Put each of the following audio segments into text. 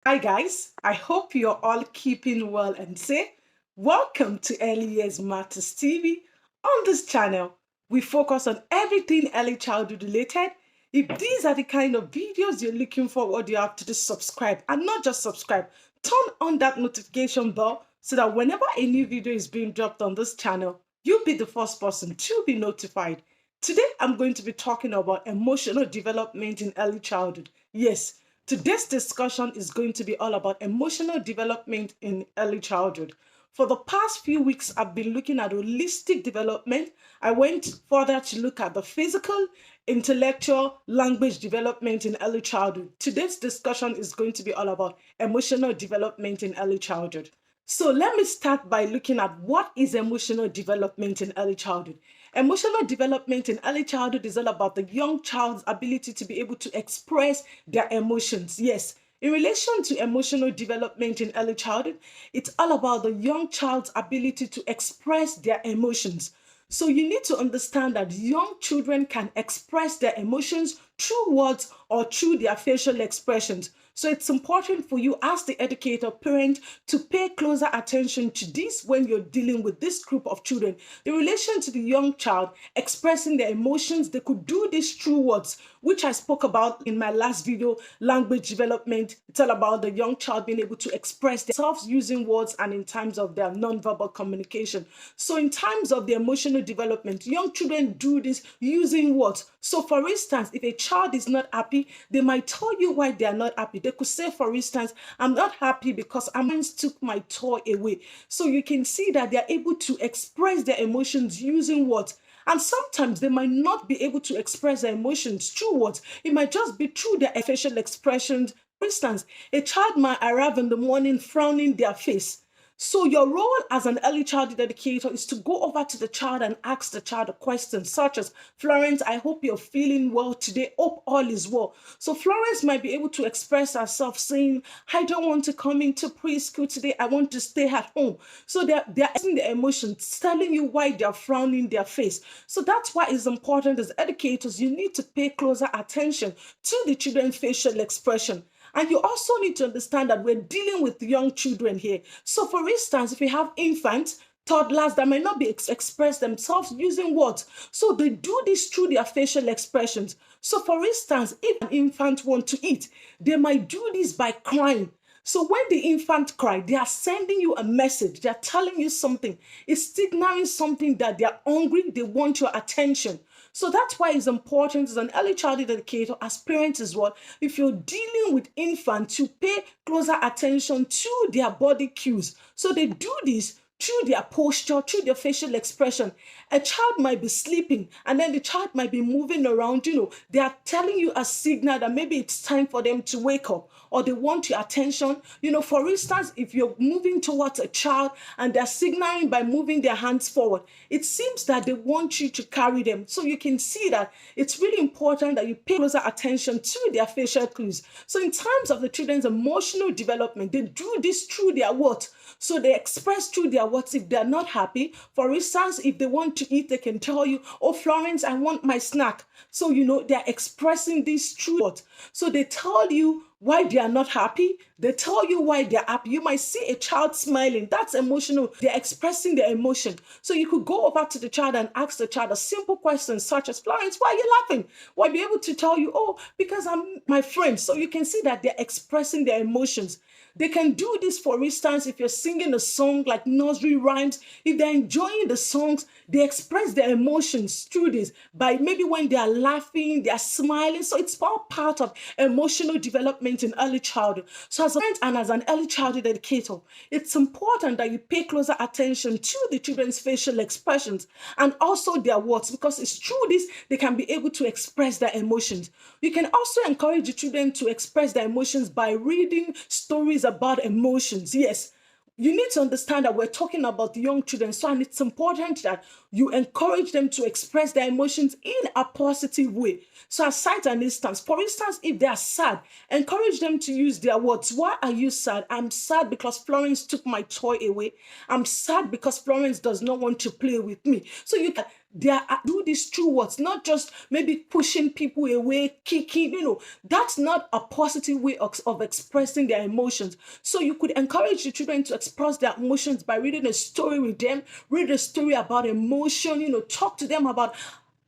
Hi guys, I hope you're all keeping well and safe. Welcome to Early Years Matters TV. On this channel, we focus on everything early childhood related. If these are the kind of videos you're looking for, what you have to do, subscribe, and not just subscribe, turn on that notification bell so that whenever a new video is being dropped on this channel, you'll be the first person to be notified. Today, I'm going to be talking about emotional development in early childhood. Yes, today's discussion is going to be all about emotional development in early childhood. For the past few weeks, I've been looking at holistic development. I went further to look at the physical, intellectual, language development in early childhood. Today's discussion is going to be all about emotional development in early childhood. So let me start by looking at what is emotional development in early childhood. Emotional development in early childhood is all about the young child's ability to be able to express their emotions. Yes, in relation to emotional development in early childhood, it's all about the young child's ability to express their emotions. So you need to understand that young children can express their emotions through words or through their facial expressions. So it's important for you as the educator, parent, to pay closer attention to this when you're dealing with this group of children. In relation to the young child expressing their emotions, they could do this through words, which I spoke about in my last video, language development. It's all about the young child being able to express themselves using words and in terms of their nonverbal communication. So in terms of the emotional development, young children do this using words. So for instance, if a child is not happy, they might tell you why they are not happy. They could say, for instance, I'm not happy because a man took my toy away. So you can see that they're able to express their emotions using words. And sometimes they might not be able to express their emotions through words. It might just be through their facial expressions. For instance, a child might arrive in the morning frowning their face. So your role as an early childhood educator is to go over to the child and ask the child a question such as, Florence, I hope you're feeling well today. Hope all is well. So Florence might be able to express herself saying, I don't want to come into preschool today. I want to stay at home. So they're expressing their emotions, telling you why they're frowning their face. So that's why it's important as educators, you need to pay closer attention to the children's facial expression. And you also need to understand that we're dealing with young children here. So for instance, if you have infants, toddlers that might not be express themselves using words. So they do this through their facial expressions. So for instance, if an infant wants to eat, they might do this by crying. So when the infant cries, they are sending you a message. They are telling you something. It's signaling something that they are hungry. They want your attention. So that's why it's important as an early childhood educator, as parents as well, if you're dealing with infants, to pay closer attention to their body cues. So they do this through their posture, through their facial expression. A child might be sleeping and then the child might be moving around, they are telling you a signal that maybe it's time for them to wake up or they want your attention. For instance, if you're moving towards a child and they're signaling by moving their hands forward, it seems that they want you to carry them. So you can see that it's really important that you pay closer attention to their facial cues. So in terms of the children's emotional development, they do this through their words. So they express through their words if they're not happy. For instance, if they want to eat, they can tell you, oh, Florence, I want my snack. So, they're expressing this through words. So they tell you why they are not happy. They tell you why they're happy. You might see a child smiling. That's emotional. They're expressing their emotion. So you could go over to the child and ask the child a simple question such as, Florence, why are you laughing? Well, be able to tell you, oh, because I'm my friend. So you can see that they're expressing their emotions. They can do this, for instance, if you're singing a song like nursery rhymes, if they're enjoying the songs, they express their emotions through this by maybe when they are laughing, they are smiling. So it's all part of emotional development in early childhood. So as a parent and as an early childhood educator, it's important that you pay closer attention to the children's facial expressions and also their words, because it's through this they can be able to express their emotions. You can also encourage the children to express their emotions by reading stories about emotions. Yes, you need to understand that we're talking about young children, and it's important that you encourage them to express their emotions in a positive way. So I cite an instance. For instance, if they are sad, encourage them to use their words. Why are you sad? I'm sad because Florence took my toy away. I'm sad because Florence does not want to play with me. So you can They are do this through words, not just maybe pushing people away, kicking. That's not a positive way of expressing their emotions. So you could encourage the children to express their emotions by reading a story with them, read a story about emotion, talk to them about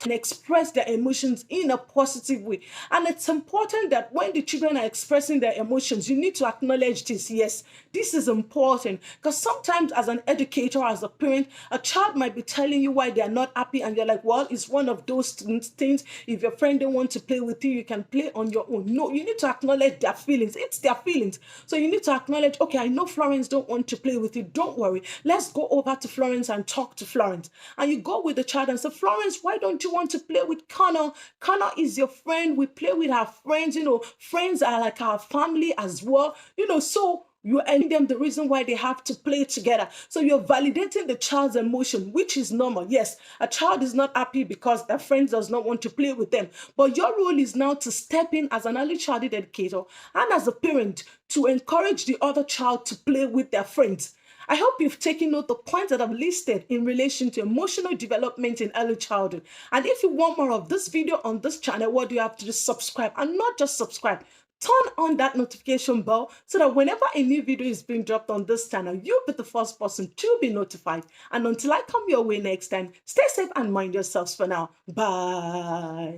and express their emotions in a positive way. And it's important that when the children are expressing their emotions, you need to acknowledge this. Yes, this is important, because sometimes as an educator, as a parent, a child might be telling you why they are not happy, and you're like, well, it's one of those things. If your friend don't want to play with you, you can play on your own. No, you need to acknowledge their feelings. It's their feelings. So you need to acknowledge, okay, I know Florence don't want to play with you. Don't worry. Let's go over to Florence and talk to Florence. And you go with the child and say, Florence, why don't you want to play with Connor? Connor is your friend. We play with our friends. Friends are like our family as well. So you're ending them the reason why they have to play together. So you're validating the child's emotion, which is normal. Yes, a child is not happy because their friend does not want to play with them. But your role is now to step in as an early childhood educator and as a parent to encourage the other child to play with their friends. I hope you've taken note of the points that I've listed in relation to emotional development in early childhood. And if you want more of this video on this channel, what do you have to do? Subscribe, and not just subscribe. Turn on that notification bell so that whenever a new video is being dropped on this channel, you'll be the first person to be notified. And until I come your way next time, stay safe and mind yourselves for now. Bye.